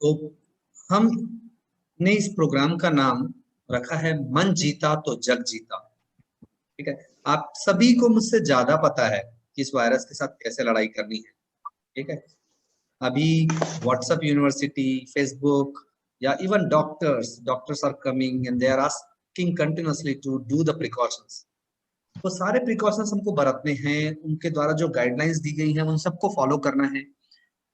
तो हमने इस प्रोग्राम का नाम रखा है मन जीता तो जग जीता। ठीक है, आप सभी को मुझसे ज्यादा पता है कि इस वायरस के साथ कैसे लड़ाई करनी है। ठीक है, अभी व्हाट्सएप यूनिवर्सिटी, फेसबुक या even doctors are coming and they are asking continuously to do the precautions. तो सारे प्रिकॉशंस हमको बरतने हैं, उनके द्वारा जो गाइडलाइंस दी गई हैं उन सबको फॉलो करना है।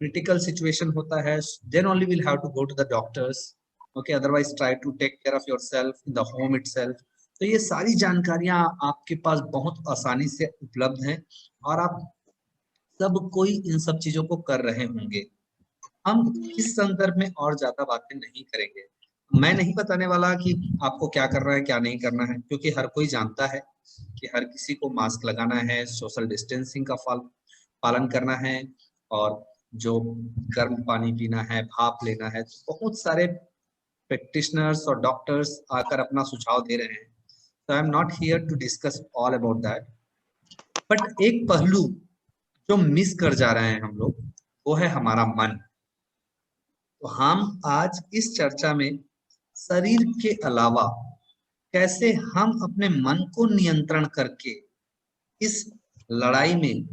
क्रिटिकल सिचुएशन होता है, then only will have to go to the doctors. Okay, otherwise try to take care of yourself in the home itself. तो ये सारी जानकारियां आपके पास बहुत आसानी से उपलब्ध हैं और आप सब कोई इन सब चीजों को कर रहे होंगे। हम इस संदर्भ में और ज्यादा बातें नहीं करेंगे। मैं नहीं बताने वाला कि आपको क्या करना है क्या नहीं करना है, क्योंकि हर कोई जानता है कि हर किसी को मास्क लगाना है, सोशल डिस्टेंसिंग का पालन करना है, और जो गर्म पानी पीना है, भाप लेना है। तो बहुत सारे प्रैक्टिशनर्स और डॉक्टर्स आकर अपना सुझाव दे रहे हैं। तो I am not here to discuss all about that, but एक पहलू जो मिस कर जा रहे हैं हम लोग, वो है हमारा मन। तो हम आज इस चर्चा में शरीर के अलावा कैसे हम अपने मन को नियंत्रण करके इस लड़ाई में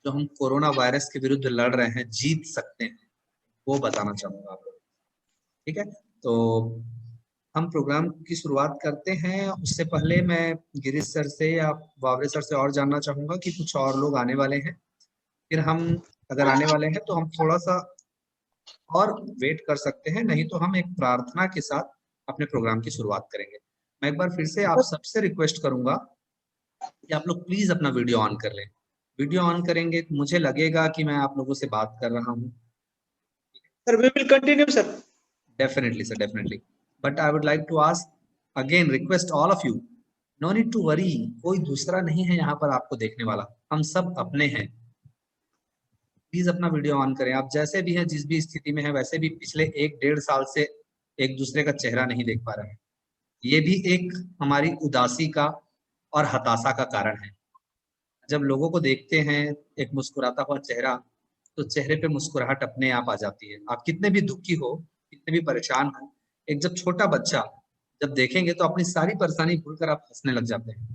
जो हम कोरोना वायरस के विरुद्ध लड़ रहे हैं जीत सकते हैं, वो बताना चाहूंगा आपको। ठीक है, तो हम प्रोग्राम की शुरुआत करते हैं। उससे पहले मैं गिरीश सर से या बावरे सर से और जानना चाहूंगा कि कुछ और लोग आने वाले हैं। फिर हम, अगर आने वाले हैं तो हम थोड़ा सा और वेट कर सकते हैं, नहीं तो हम एक प्रार्थना के साथ अपने प्रोग्राम की शुरुआत करेंगे। मैं एक बार फिर से आप सबसे रिक्वेस्ट करूंगा कि आप लोग प्लीज अपना वीडियो ऑन कर लें। वीडियो ऑन करेंगे तो मुझे लगेगा कि मैं आप लोगों से बात कर रहा हूँ। Sir, we will continue, sir. Definitely sir, definitely. But I would like to ask again, request all of you, no need to worry. कोई दूसरा नहीं है यहाँ पर आपको देखने वाला, हम सब अपने हैं। प्लीज अपना वीडियो ऑन करें। आप जैसे भी हैं, जिस भी स्थिति में हैं, वैसे भी पिछले 1-1.5 साल से एक दूसरे का चेहरा नहीं देख पा रहे हैं। ये भी एक हमारी उदासी का और हताशा का कारण है। जब लोगों को देखते हैं एक मुस्कुराता हुआ चेहरा, तो चेहरे पे मुस्कुराहट अपने आप आ जाती है। आप कितने भी दुखी हो, कितने भी परेशान हो, एक जब छोटा बच्चा जब देखेंगे तो अपनी सारी परेशानी भूलकर आप हंसने लग जाते हैं।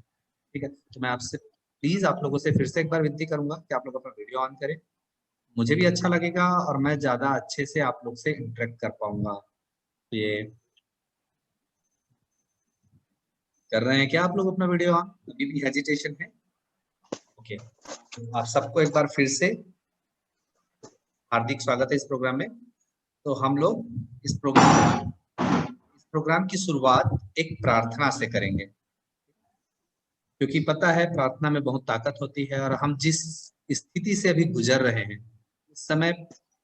ठीक है, तो मैं आपसे प्लीज आप लोगों से फिर से एक बार विनती करूंगा कि आप लोग अपना वीडियो ऑन करें। मुझे भी अच्छा लगेगा और मैं ज्यादा अच्छे से आप लोग से इंटरेक्ट कर पाऊंगा। तो ये कर रहे हैं क्या आप लोग अपना वीडियो ऑन? अभी भी हेजिटेशन है? ओके, आप सबको एक बार फिर से हार्दिक स्वागत है इस प्रोग्राम में। तो हम लोग इस प्रोग्राम की शुरुआत एक प्रार्थना से करेंगे, क्योंकि पता है प्रार्थना में बहुत ताकत होती है, और हम जिस स्थिति से अभी गुजर रहे हैं इस समय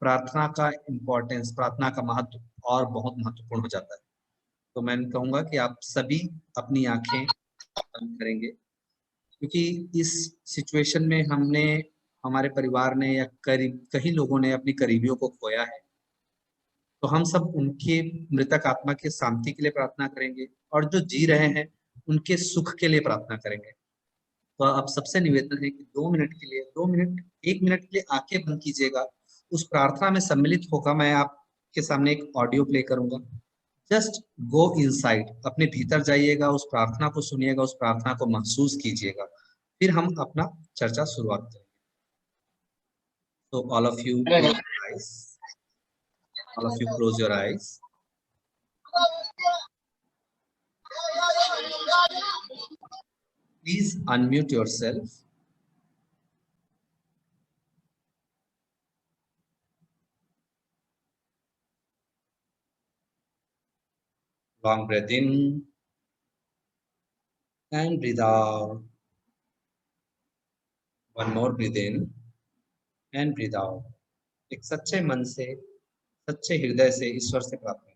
प्रार्थना का इम्पोर्टेंस, प्रार्थना का महत्व और बहुत महत्वपूर्ण हो जाता है। तो मैं कहूंगा कि आप सभी अपनी आंखें बंद करेंगे, क्योंकि इस सिचुएशन में हमने, हमारे परिवार ने या करीब कई लोगों ने अपनी करीबियों को खोया है। तो हम सब उनके मृतक आत्मा के शांति के लिए प्रार्थना करेंगे, और जो जी रहे हैं उनके सुख के लिए प्रार्थना करेंगे। तो आप सबसे निवेदन है कि 2 मिनट के लिए, 2 मिनट, 1 मिनट के लिए आंखें बंद कीजिएगा। उस प्रार्थना में सम्मिलित होगा, मैं आपके सामने एक ऑडियो प्ले करूंगा। जस्ट गो इनसाइड, अपने भीतर जाइएगा, उस प्रार्थना को सुनिएगा, उस प्रार्थना को महसूस कीजिएगा। फिर हम अपना चर्चा शुरुआत करेंगे। तो all of you close your eyes, all of you close your eyes. Please unmute yourself. Long breath in and breathe out. One more breathe in and breathe out. एक सच्चे मन से, सच्चे हृदय से ईश्वर से प्रार्थना करें।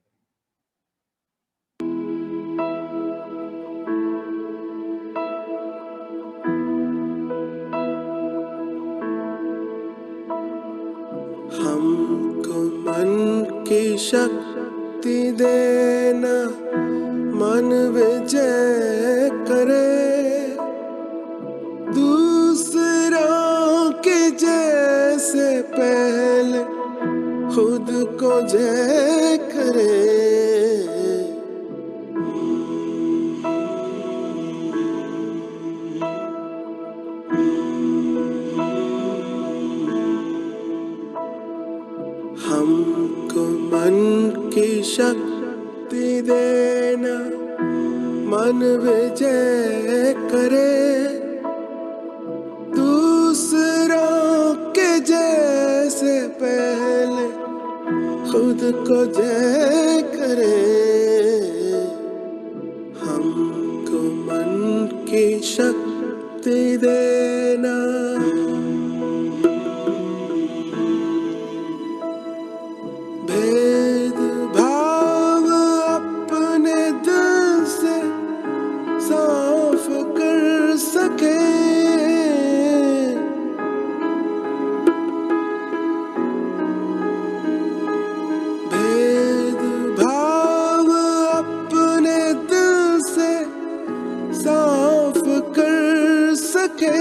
हमको मन की शक्ति देना, मन विजय करे, दूसरों के जैसे पहले खुद को जय करे। हमको मन की शक्ति देना, मन विजय करे। दूसरों के जैसे पहले खुद को जय करे। हमको मन की शक्ति देना, भेद भाव अपने दिल से साफ कर सके। भेद भाव अपने दिल से साफ कर सके।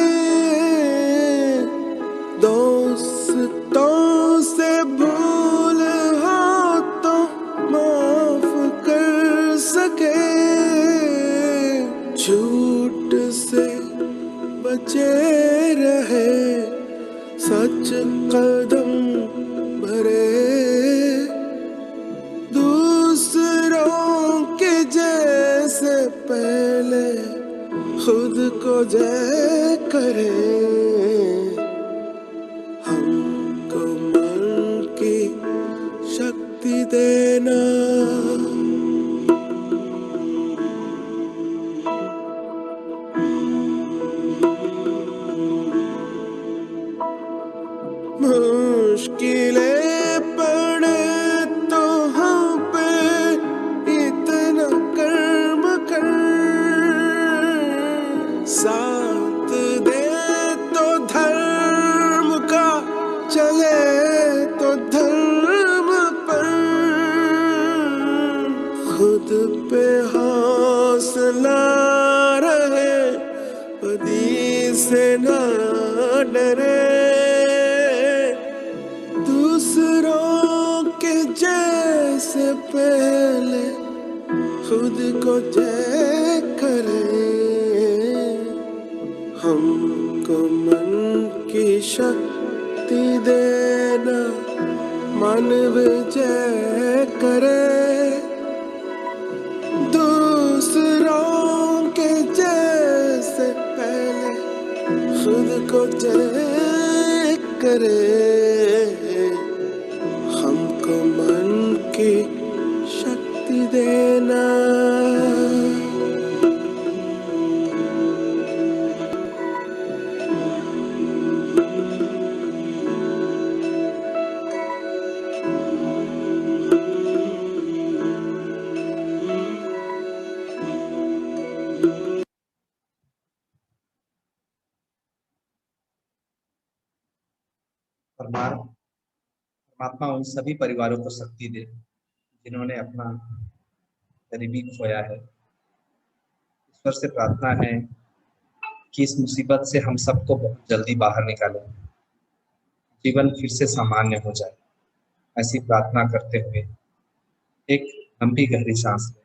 दोस्तों से भूल हो तो माफ कर सके। झूठ से बचे रहे, सच कदम भरे। दूसरों के जैसे पहले खुद को जय करे। हमको मन की शक्ति देना, मुश्किलें पड़े तो हम पे इतना कर्म कर। साथ दे तो धर्म का, चले तो धर्म पर। खुद पे हौसला रहे, बदी से ना डरे। दूसरों के जैसे पहले खुद को जय करे। हमको मन की शक्ति देना, मन विजय करे। दूसरों के जैसे पहले खुद को जय करे। हमको मन की शक्ति देना। परमात्मा उन सभी परिवारों को शक्ति दे जिन्होंने अपना गरीबी खोया है। ईश्वर से प्रार्थना है कि इस मुसीबत से हम सबको बहुत जल्दी बाहर निकाले, जीवन फिर से सामान्य हो जाए। ऐसी प्रार्थना करते हुए एक लंबी गहरी सांस लें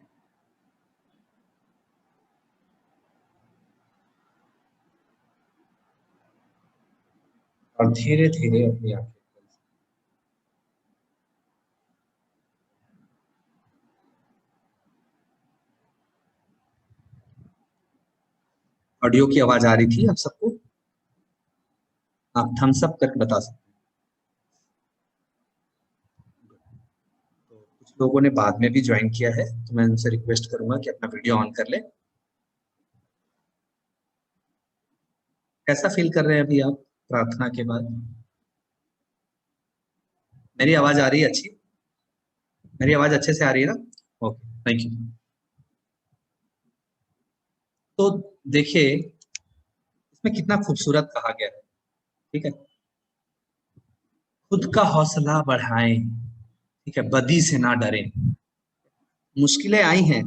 और धीरे धीरे अपनी आंखें। ऑडियो की आवाज आ रही थी आप सबको? आप थम्स अप करके बता सकते हैं। तो कुछ लोगों ने बाद में भी ज्वाइन किया है, तो मैं उनसे रिक्वेस्ट करूंगा कि अपना वीडियो ऑन कर ले। कैसा फील कर रहे हैं अभी आप प्रार्थना के बाद? मेरी आवाज आ रही है अच्छी? मेरी आवाज अच्छे से आ रही है ना? Okay, thank you. तो देखिए इसमें कितना खूबसूरत कहा गया है, ठीक है। खुद का हौसला बढ़ाएं, ठीक है, बदी से ना डरें। मुश्किलें आई हैं,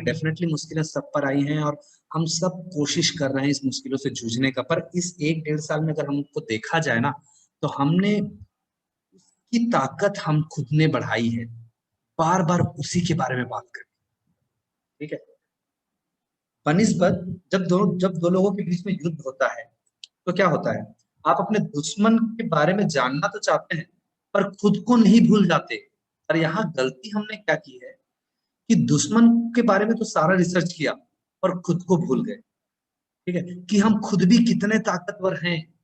डेफिनेटली मुश्किलें सब पर आई हैं और हम सब कोशिश कर रहे हैं इस मुश्किलों से जूझने का। पर इस 1-1.5 साल में अगर हमको देखा जाए ना, तो हमने की ताकत हम खुद ने बढ़ाई है, बार बार उसी के बारे में बात करें। ठीक है, बनिस्बत जब दो लोगों के बीच में युद्ध होता है तो क्या होता है, आप अपने दुश्मन के बारे में जानना तो चाहते हैं पर खुद को नहीं भूल जाते। और यहाँ गलती हमने क्या की है कि दुश्मन के बारे में तो सारा रिसर्च किया और खुद को भूल गए। ठीक है, कि हम खुद भी कितने ताकतवर हैं।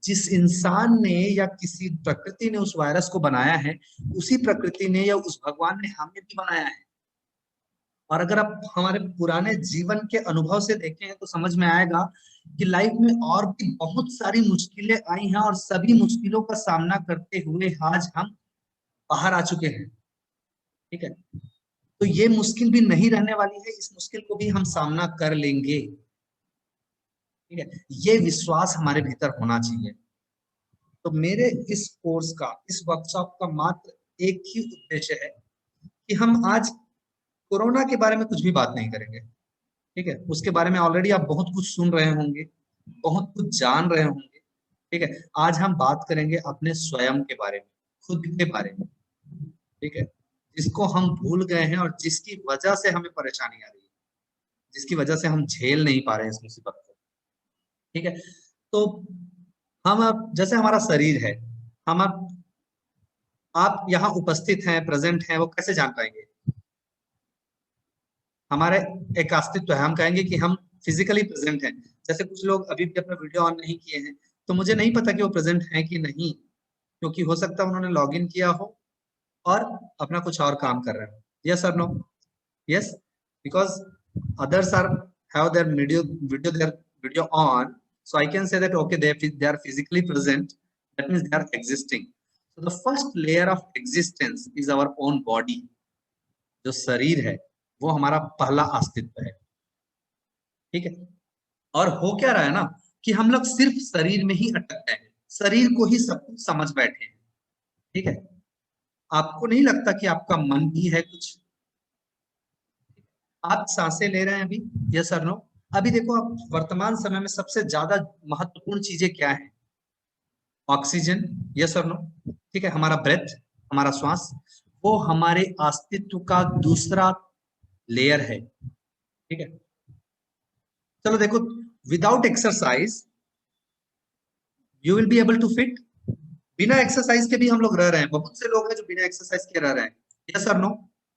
जिस इंसान ने या किसी प्रकृति ने उस वायरस को बनाया है, उसी प्रकृति ने या उस भगवान ने हमें भी बनाया है। और अगर आप हमारे पुराने जीवन के अनुभव से देखें तो समझ में आएगा कि लाइफ में और भी बहुत सारी मुश्किलें आई हैं और सभी मुश्किलों का सामना करते हुए आज हम बाहर आ चुके हैं। ठीक है, तो ये मुश्किल भी नहीं रहने वाली है, इस मुश्किल को भी हम सामना कर लेंगे। ठीक है, ये विश्वास हमारे भीतर होना चाहिए। तो मेरे इस कोर्स का, इस वर्कशॉप का मात्र एक ही उद्देश्य है कि हम आज कोरोना के बारे में कुछ भी बात नहीं करेंगे। ठीक है, उसके बारे में ऑलरेडी आप बहुत कुछ सुन रहे होंगे, बहुत कुछ जान रहे होंगे। ठीक है, आज हम बात करेंगे अपने स्वयं के बारे में, खुद के बारे में। ठीक है, जिसको हम भूल गए हैं और जिसकी वजह से हमें परेशानी आ रही है, जिसकी वजह से हम झेल नहीं पा रहे हैं इस मुसीबत को। ठीक है, तो हम अब जैसे हमारा शरीर है, हम अब आप यहाँ उपस्थित हैं, प्रेजेंट हैं, वो कैसे जान पाएंगे? हमारे एक अस्तित्व है, हम कहेंगे कि हम फिजिकली प्रेजेंट हैं। जैसे कुछ लोग अभी भी अपना वीडियो ऑन नहीं किए हैं तो मुझे नहीं पता कि वो प्रेजेंट हैं कि नहीं, क्योंकि हो सकता है उन्होंने लॉग इन किया हो और अपना कुछ और काम कर रहे हो। यस और no? Yes, because others are have their video on, so I can say that okay, they are physically present, that means they are existing. So the first layer of existence is our own body. जो शरीर है वो हमारा पहला अस्तित्व है। ठीक है, और हो क्या रहा है ना कि हम लोग सिर्फ शरीर में ही अटक गए हैं, शरीर को ही सब कुछ समझ बैठे हैं। ठीक है, आपको नहीं लगता कि आपका मन भी है कुछ? आप सांसें ले रहे हैं अभी, यस और नो? अभी देखो, आप वर्तमान समय में सबसे ज्यादा महत्वपूर्ण चीजें क्या है? ऑक्सीजन, यस और नो? ठीक है, हमारा ब्रेथ, हमारा श्वास, वो हमारे अस्तित्व का दूसरा लेयर है। ठीक है, चलो देखो, without exercise you will be able to fit. बिना एक्सरसाइज के भी हम लोग रह रहे हैं, बहुत से लोग हैं जो बिना एक्सरसाइज के रह रहे हैं, यस और नो?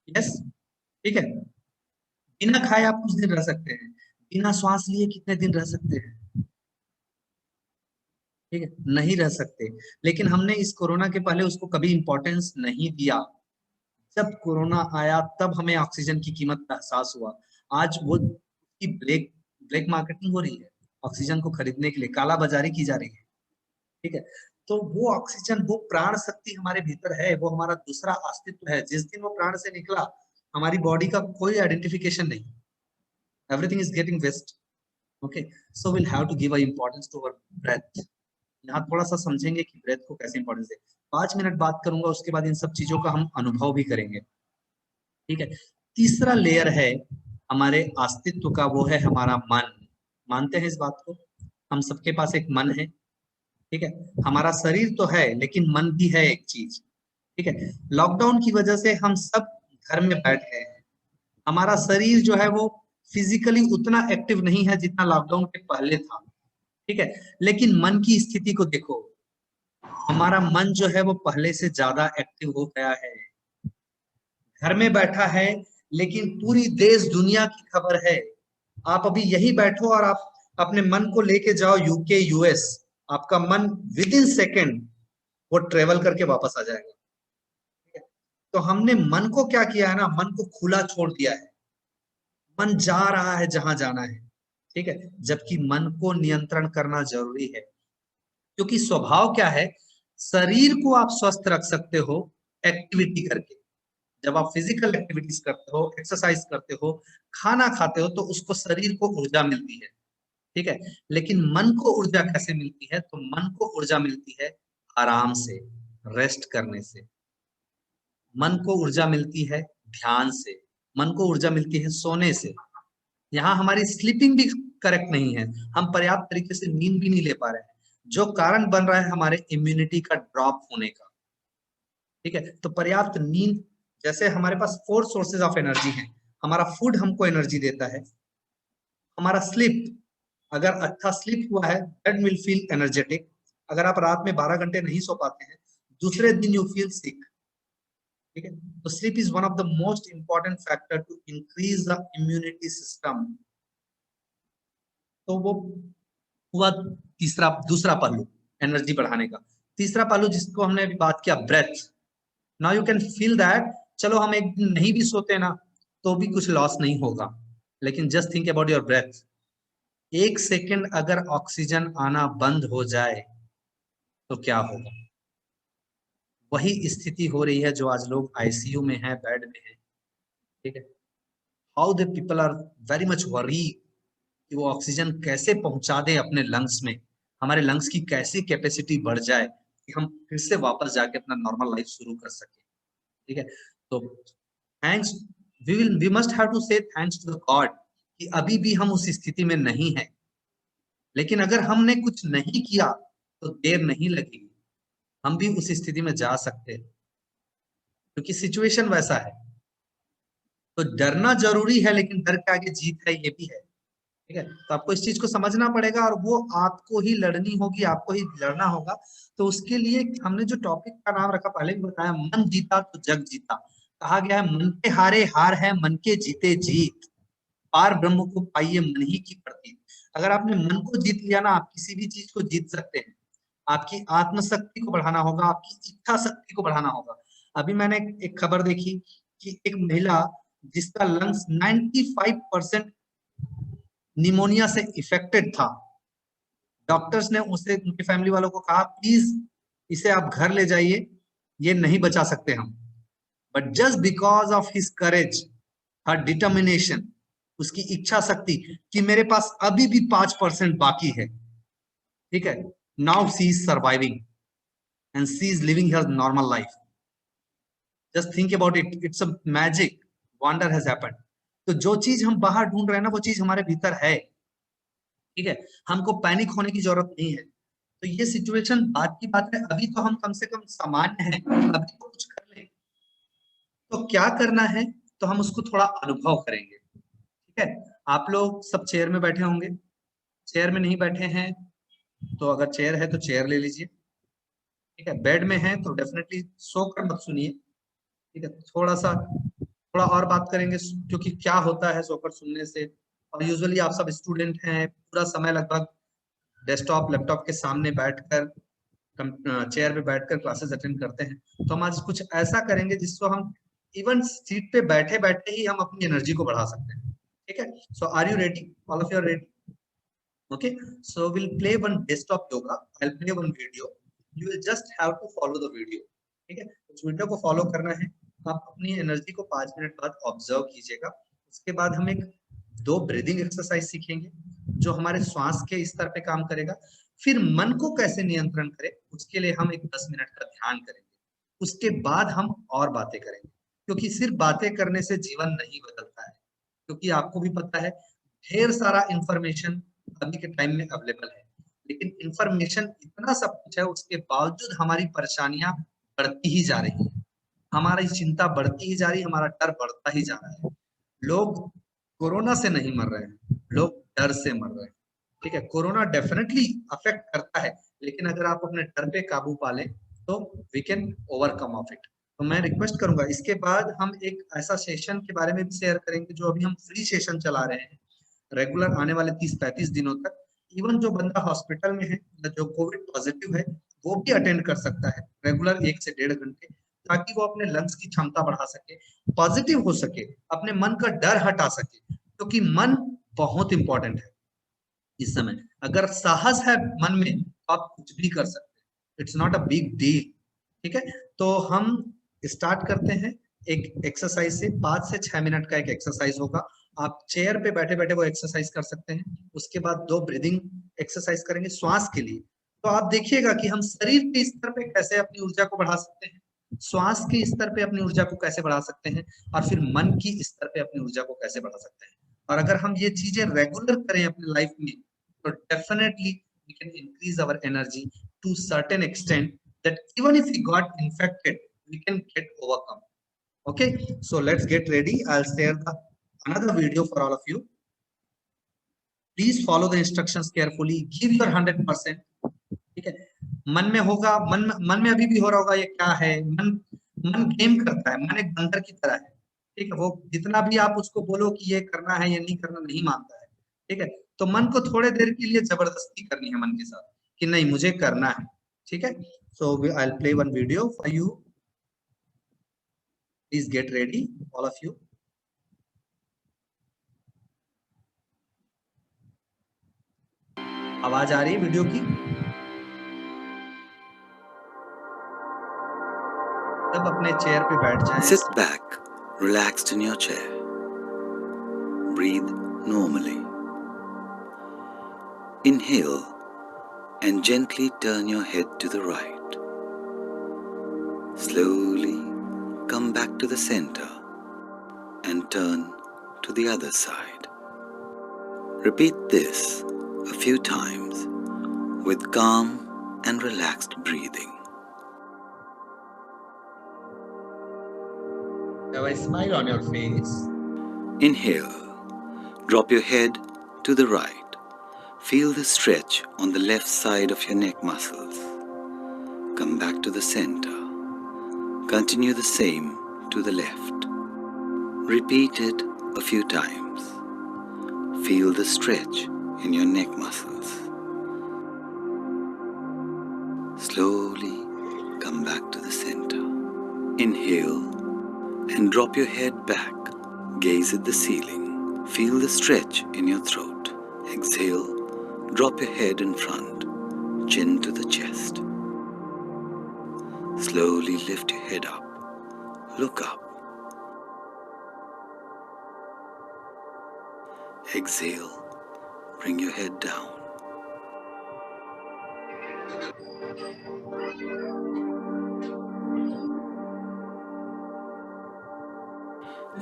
यस, ठीक है। बिना खाए आप कुछ दिन रह सकते हैं, बिना श्वास लिए कितने दिन रह सकते हैं? ठीक है, नहीं रह सकते। लेकिन हमने इस कोरोना के पहले उसको कभी इंपॉर्टेंस नहीं दिया। जब कोरोना आया तब हमें ऑक्सीजन की कीमत का एहसास हुआ। आज वो की ब्लैक मार्केटिंग हो रही है, ऑक्सीजन को खरीदने के लिए काला बाजारी की जा रही है। ठीक है, तो वो ऑक्सीजन, वो प्राण शक्ति हमारे भीतर है, वो हमारा दूसरा अस्तित्व है। जिस दिन वो प्राण से निकला, हमारी बॉडी का कोई आइडेंटिफिकेशन नहीं, everything is getting waste. Okay, so will have to give a importance to our breath. यहाँ थोड़ा सा समझेंगे कि ब्रेथ को कैसे इंपॉर्टेंस दे। 5 मिनट बात करूंगा, उसके बाद इन सब चीजों का हम अनुभव भी करेंगे। ठीक है, तीसरा लेयर है हमारे अस्तित्व का, वो है हमारा मन। मानते हैं इस बात को? हम सबके पास एक मन है। ठीक है, हमारा शरीर तो है लेकिन मन भी है एक चीज। ठीक है, लॉकडाउन की वजह से हम सब घर में बैठ गए हैं। हमारा शरीर जो है वो फिजिकली उतना एक्टिव नहीं है जितना लॉकडाउन के पहले था। ठीक है, लेकिन मन की स्थिति को देखो, हमारा मन जो है वो पहले से ज्यादा एक्टिव हो गया है। घर में बैठा है लेकिन पूरी देश दुनिया की खबर है। आप अभी यही बैठो और आप अपने मन को लेके जाओ यूके, यूएस, आपका मन विद इन सेकेंड वो ट्रेवल करके वापस आ जाएगा। तो हमने मन को क्या किया है ना, मन को खुला छोड़ दिया है। मन जा रहा है जहां जाना है। ठीक है, जबकि मन को नियंत्रण करना जरूरी है, क्योंकि स्वभाव क्या है, शरीर को आप स्वस्थ रख सकते हो एक्टिविटी करके। जब आप फिजिकल एक्टिविटीज करते हो, एक्सरसाइज करते हो, खाना खाते हो, तो उसको शरीर को ऊर्जा मिलती है। ठीक है, लेकिन मन को ऊर्जा कैसे मिलती है? तो मन को ऊर्जा मिलती है आराम से, रेस्ट करने से। मन को ऊर्जा मिलती है ध्यान से, मन को ऊर्जा मिलती है सोने से। यहाँ हमारी स्लीपिंग भी करेक्ट नहीं है, हम पर्याप्त तरीके से नींद भी नहीं ले पा रहे हैं, जो कारण बन रहा है हमारे इम्यूनिटी का ड्रॉप होने का। ठीक है। तो पर्याप्त नींद, जैसे हमारे पास 4 सोर्सेज ऑफ एनर्जी हैं। हमारा फूड हमको एनर्जी देता है, हमारा स्लीप, अगर अच्छा स्लीप हुआ है दैट विल फील एनर्जेटिक। अगर आप रात में 12 घंटे नहीं सो पाते हैं, दूसरे दिन यू फील सिक, ठीक है। तो sleep is one of the most important factor to increase the immunity system. तो वो हुआ दूसरा पहलू एनर्जी बढ़ाने का। तीसरा पहलू जिसको हमने अभी बात किया, breath. Now you can feel that चलो हम एक दिन नहीं भी सोते ना तो भी कुछ लॉस नहीं होगा, लेकिन just think about your breath. 1 second अगर ऑक्सीजन आना बंद हो जाए तो क्या होगा? वही स्थिति हो रही है जो आज लोग आईसीयू में है, बेड में है, ठीक है। How the people are very much worry कि वो ऑक्सीजन कैसे पहुंचा दे अपने लंग्स में, हमारे लंग्स की कैसी कैपेसिटी बढ़ जाए कि हम फिर से वापस जाके अपना नॉर्मल लाइफ शुरू कर सके, ठीक है। तो thanks, we must have to say thanks to the god कि अभी भी हम उस स्थिति में नहीं है, लेकिन अगर हमने कुछ नहीं किया तो देर नहीं लगेगी, हम भी उस स्थिति में जा सकते हैं, क्योंकि सिचुएशन वैसा है। तो डरना जरूरी है, लेकिन डर के आगे जीत है, ये भी है, ठीक है। तो आपको इस चीज को समझना पड़ेगा और वो आपको ही लड़नी होगी, आपको ही लड़ना होगा। तो उसके लिए हमने जो टॉपिक का नाम रखा, पहले भी बताया, मन जीता तो जग जीता। कहा गया है मन के हारे हार है, मन के जीते जीत, पार ब्रह्म को पाइए मन ही की प्रतीत। अगर आपने मन को जीत लिया ना, आप किसी भी चीज को जीत सकते हैं। आपकी आत्मशक्ति को बढ़ाना होगा, आपकी इच्छा शक्ति को बढ़ाना होगा। अभी मैंने एक खबर देखी कि एक महिला जिसका लंग्स 95% निमोनिया से इफेक्टेड था, डॉक्टर्स ने उसे, उनके फैमिली वालों को कहा प्लीज इसे आप घर ले जाइए, ये नहीं बचा सकते हम। But just because of his courage, her determination, उसकी इच्छा शक्ति कि मेरे पास अभी भी 5% बाकी है, ठीक है, now she is surviving and she is living her normal life. Just think about it, it's a magic wonder has happened. तो जो चीज हम बाहर ढूंढ रहे हैं ना, वो चीज हमारे भीतर है, ठीक है। हमको पैनिक होने की जरूरत नहीं है। तो ये सिचुएशन बात की बात है, अभी तो हम कम से कम सामान्य हैं, अभी तो कुछ कर लें। तो क्या करना है, तो हम उसको थोड़ा अनुभव करेंगे, ठीक है। आप लोग सब चेयर में बैठे होंगे, चेयर में नहीं बैठे हैं तो अगर चेयर है तो चेयर ले लीजिए, ठीक है। बेड में है तो डेफिनेटली सोकर मत सुनिए, ठीक है। थोड़ा और बात करेंगे, क्योंकि क्या होता है सोकर सुनने से, और यूजुअली आप सब स्टूडेंट हैं, पूरा समय लगभग डेस्कटॉप लैपटॉप के सामने बैठकर, चेयर पे बैठकर क्लासेस अटेंड करते हैं। तो हम आज कुछ ऐसा करेंगे जिसको हम इवन सीट पे बैठे बैठे ही हम अपनी एनर्जी को बढ़ा सकते हैं, ठीक है। So are you ready? All of you are ready? Okay, so we'll play one desktop yoga. I'll play one video. You will just have to follow the video. ठीक है, उस वीडियो को फॉलो करना है। आप अपनी एनर्जी को 5 minute बाद ऑब्जर्व कीजिएगा। उसके बाद हम 2 ब्रीदिंग एक्सरसाइज सीखेंगे जो हमारे श्वास के स्तर पे काम करेगा। फिर मन को कैसे नियंत्रण करें, उसके लिए हम 10 मिनट का ध्यान करेंगे। उसके बाद हम और बातें करेंगे, क्योंकि सिर्फ बातें करने से जीवन नहीं बदलता है, क्योंकि आपको भी पता है ढेर सारा इंफॉर्मेशन अभी के टाइम में अवेलेबल है, लेकिन इंफॉर्मेशन इतना सब कुछ है, उसके बावजूद हमारी परेशानियां बढ़ती ही जा रही है, हमारी चिंता बढ़ती ही जा रही है, हमारा डर बढ़ता ही जा रहा है। लोग कोरोना से नहीं मर रहे हैं, लोग डर से मर रहे हैं, ठीक है। कोरोना डेफिनेटली अफेक्ट करता है, लेकिन अगर आप अपने डर पे काबू पा लें तो we can overcome of it. तो मैं रिक्वेस्ट करूंगा, इसके बाद हम एक ऐसा सेशन के बारे में भी शेयर करेंगे जो अभी हम फ्री सेशन चला रहे हैं रेगुलर आने वाले 30-35 दिनों तक। इवन जो बंदा हॉस्पिटल में है, जो कोविड पॉजिटिव है, वो भी अटेंड कर सकता है रेगुलर 1 से 1.5 घंटे, ताकि वो अपने लंग्स की क्षमता बढ़ा सके, पॉजिटिव हो सके, अपने मन का डर हटा सके, क्योंकि मन बहुत इंपॉर्टेंट है इस समय। अगर साहस है मन में तो आप कुछ भी कर सकते हैं, it's not a big deal, ठीक है। तो हम स्टार्ट करते हैं एक एक्सरसाइज से। 5 से 6 मिनट का एक एक्सरसाइज होगा, आप चेयर पे बैठे बैठे वो एक्सरसाइज कर सकते हैं। उसके बाद 2 ब्रीदिंग एक्सरसाइज करेंगे श्वास के लिए। तो आप देखिएगा कि हम शरीर के स्तर पे कैसे अपनी ऊर्जा को बढ़ा सकते हैं, श्वास के स्तर पे अपनी ऊर्जा को कैसे बढ़ा सकते हैं, और फिर मन की स्तर पे अपनी ऊर्जा को कैसे बढ़ा सकते हैं। और अगर हम ये चीजें रेगुलर करें अपनी लाइफ में, तो definitely we can increase our energy to certain extent that even if we got infected we can get overcome. Okay, so let's get ready. I'll share another video for all of you. Please follow the instructions carefully. Give your 100%. ठीक है, मन में होगा, मन में अभी भी हो रहा होगा ये क्या है, मन गेम करता है, मन एक बंदर की तरह है। ठीक है, वो जितना भी आप उसको बोलो कि ये करना है, ये नहीं करना, नहीं मानता है। ठीक है, तो मन को थोड़े देर के लिए जबरदस्ती करनी है मन के साथ कि नहीं मुझे करना है। ठीक है, so I'll play one video for you. Please get ready, all of you. आवाज आ रही है वीडियो की? तब अपने चेयर पे बैठ जाएं। Sit back, relaxed in your chair. Breathe normally. Inhale and gently turn your head to the right. Slowly come back to the center and turn to the other side. Repeat this a few times with calm and relaxed breathing. Have a smile on your face. Inhale. Drop your head to the right. Feel the stretch on the left side of your neck muscles. Come back to the center. Continue the same to the left. Repeat it a few times. Feel the stretch in your neck muscles. Slowly come back to the center. Inhale and drop your head back. Gaze at the ceiling. Feel the stretch in your throat. Exhale. Drop your head in front. Chin to the chest. Slowly lift your head up. Look up. Exhale. Bring your head down.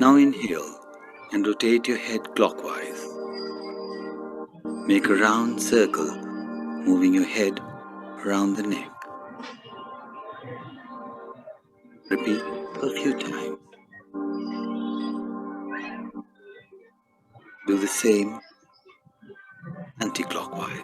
Now inhale and rotate your head clockwise. Make a round circle, moving your head around the neck. Repeat a few times. Do the same anti-clockwise.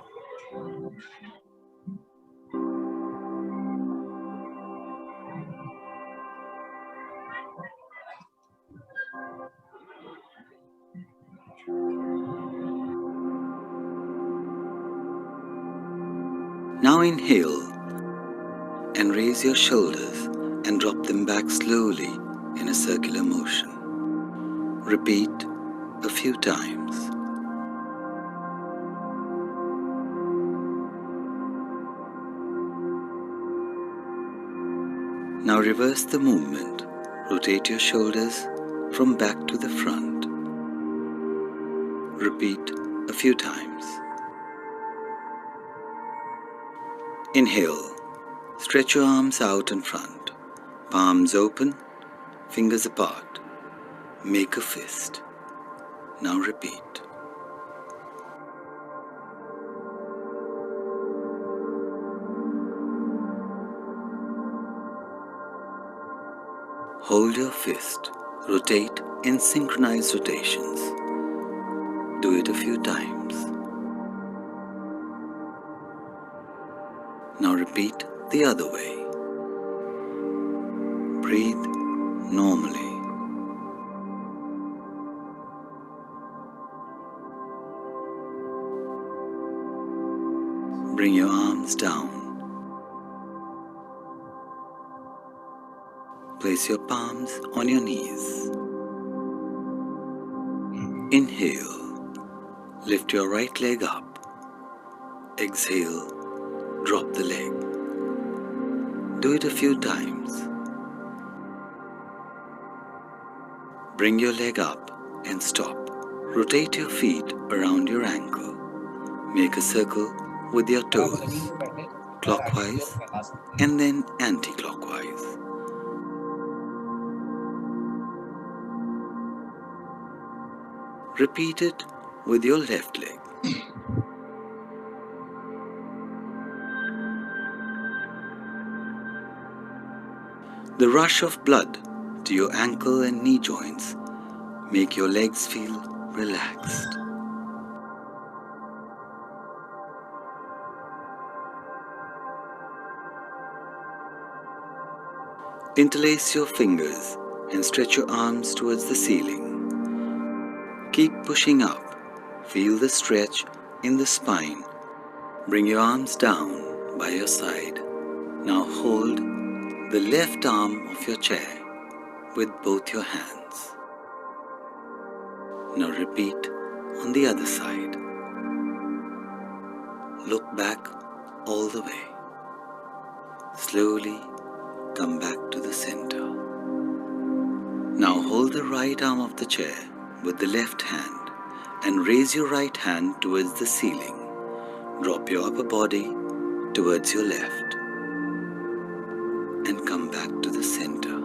Now inhale and raise your shoulders and drop them back slowly in a circular motion. Repeat a few times. Now reverse the movement. Rotate your shoulders from back to the front. Repeat a few times. Inhale. Stretch your arms out in front. Palms open, fingers apart. Make a fist. Now repeat. Hold your fist. Rotate in synchronized rotations. Do it a few times. Now repeat the other way. Breathe normally. Bring your arms down. Place your palms on your knees. Inhale. Lift your right leg up. Exhale. Drop the leg. Do it a few times. Bring your leg up and stop. Rotate your feet around your ankle. Make a circle with your toes, clockwise and then anti-clockwise. Repeat it with your left leg. The rush of blood to your ankle and knee joints make your legs feel relaxed. Interlace your fingers and stretch your arms towards the ceiling. Keep pushing up. Feel the stretch in the spine. Bring your arms down by your side. Now hold the left arm of your chair with both your hands. Now repeat on the other side. Look back all the way. Slowly come back to the center. Now hold the right arm of the chair with the left hand and raise your right hand towards the ceiling. Drop your upper body towards your left and come back to the center.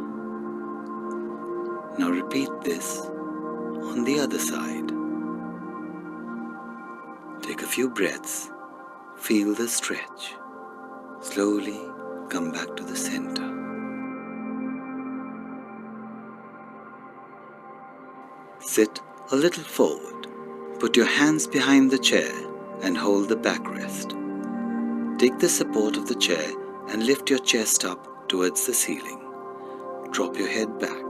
Now repeat this on the other side. Take a few breaths. Feel the stretch. Slowly come back to the center. Sit a little forward. Put your hands behind the chair and hold the backrest. Take the support of the chair and lift your chest up towards the ceiling. Drop your head back.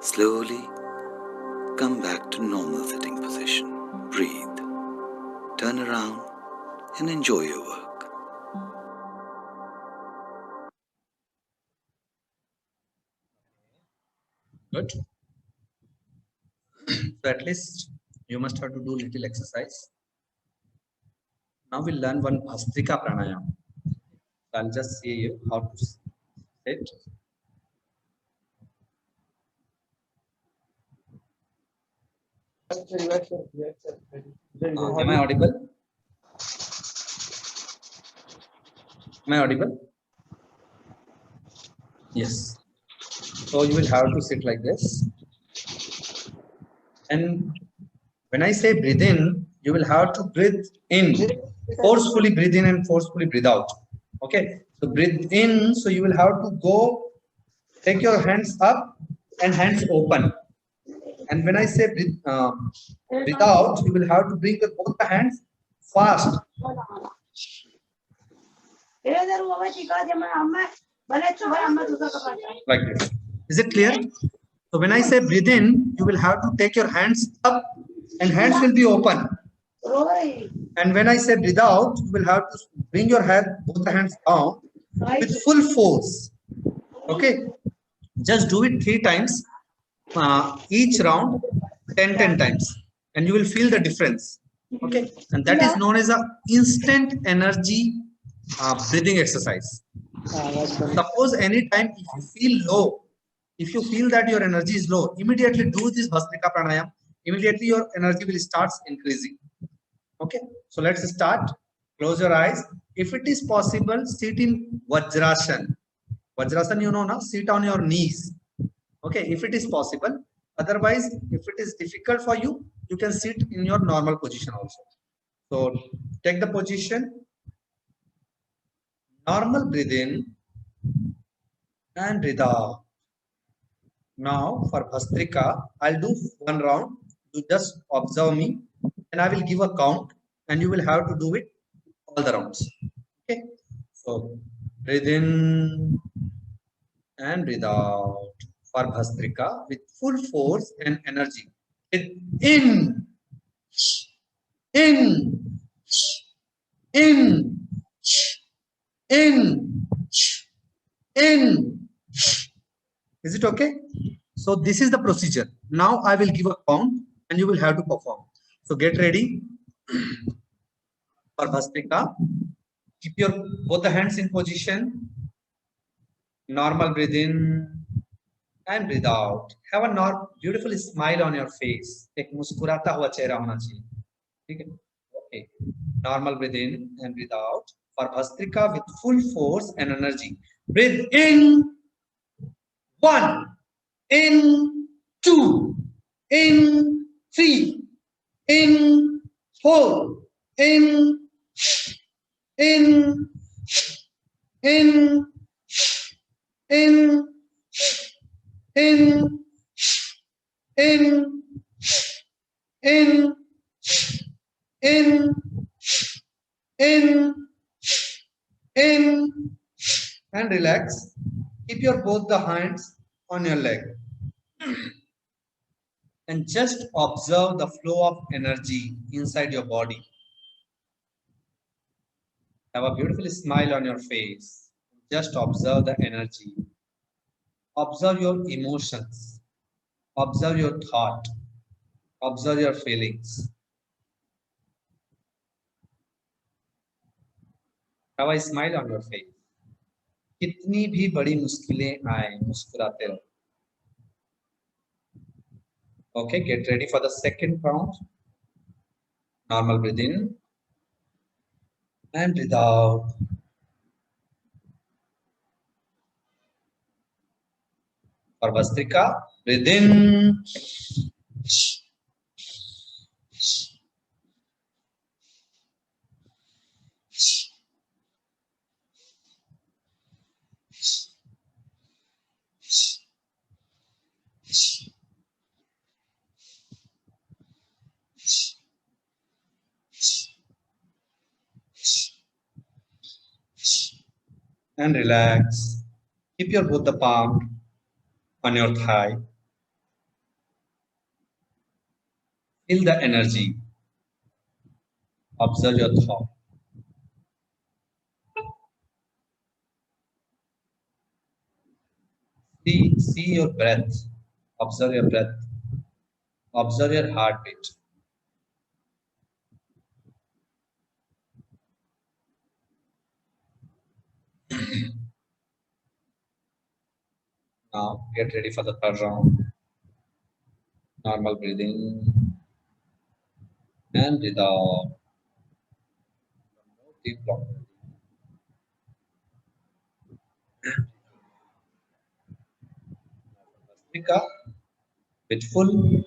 Slowly come back to normal sitting position. Breathe. Turn around and enjoy your work. Good. So at least you must have to do little exercise. Now we'll learn one Bhastrika Pranayama. So I'll just see you how to sit. Am I audible? Am I audible? Yes. So you will have to sit like this. And when I say breathe in, you will have to breathe in. Forcefully breathe in and forcefully breathe out. Okay. So breathe in. So you will have to go, take your hands up and hands open. And when I say breathe out, you will have to bring both the hands fast. Like this. Is it clear? So when I say breathe in, you will have to take your hands up and hands will be open. And when I say breathe out, you will have to bring your hand, both the hands down with full force. Okay. Just do it 3 times. Each round 10 times, and you will feel the difference. Okay. And that is known as a instant energy breathing exercise. Suppose anytime if you feel low, if you feel that your energy is low, immediately do this Bhastrika Pranayama. Immediately your energy will start increasing. Okay. So let's start. Close your eyes. If it is possible, sit in Vajrasana. Vajrasana, you know now, sit on your knees. Okay, if it is possible. Otherwise, if it is difficult for you, you can sit in your normal position also. So take the position. Normal breathe in and breathe out. Now for Bhastrika, I'll do 1 round. You just observe me and I will give a count and you will have to do it all the rounds. Okay. So breathe in and breathe out. For Bhastrika with full force and energy. In, in, in, in, in. Is it okay? So this is the procedure. Now I will give a count and you will have to perform. So get ready. For Bhastrika, keep your both the hands in position. Normal breathe in and breathe out. Have a beautiful smile on your face. एक मुस्कुराता हुआ चेहरा होना चाहिए. ठीक है? Okay. Normal breathe in and breathe out. For Bhastrika with full force and energy. Breathe in. 1. In. 2. In. 3. In. 4. In. in, in, in, in, in, in, in, in, and relax. Keep your both the hands on your leg and just observe the flow of energy inside your body. Have a beautiful smile on your face. Just observe the energy. Observe your emotions. Observe your thought. Observe your feelings. Have a smile on your face. कितनी भी बड़ी मुश्किलें आए, मुस्कुराते रहो. Okay, get ready for the second round. Normal breathe in and breathe out. For Vastrika, breathe in. And relax. Keep your both the palm on your thigh. Feel the energy. Observe your thought. See your breath. Observe your breath. Observe your heartbeat. Now get ready for the third round. Normal breathing and breathe out. Deep long breathing. With full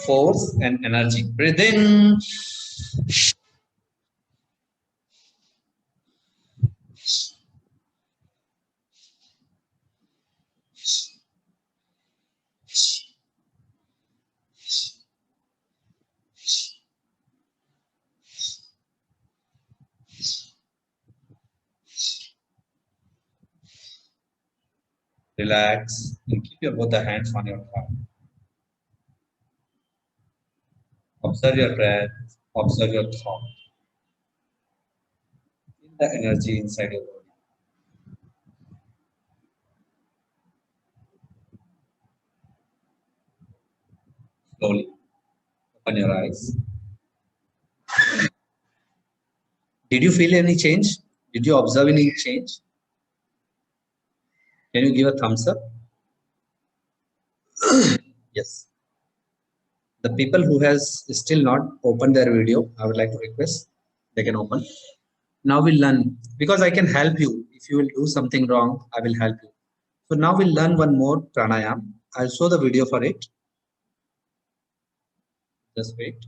force and energy. Breathe in. Relax and keep your both the hands on your heart. Observe your breath, observe your thought. Feel the energy inside your body. Slowly open your eyes. Did you feel any change? Did you observe any change? Can you give a thumbs up? Yes. The people who has still not opened their video, I would like to request they can open. Now we'll learn, because I can help you. If you will do something wrong, I will help you. So now we'll learn one more pranayam. I'll show the video for it. Just wait.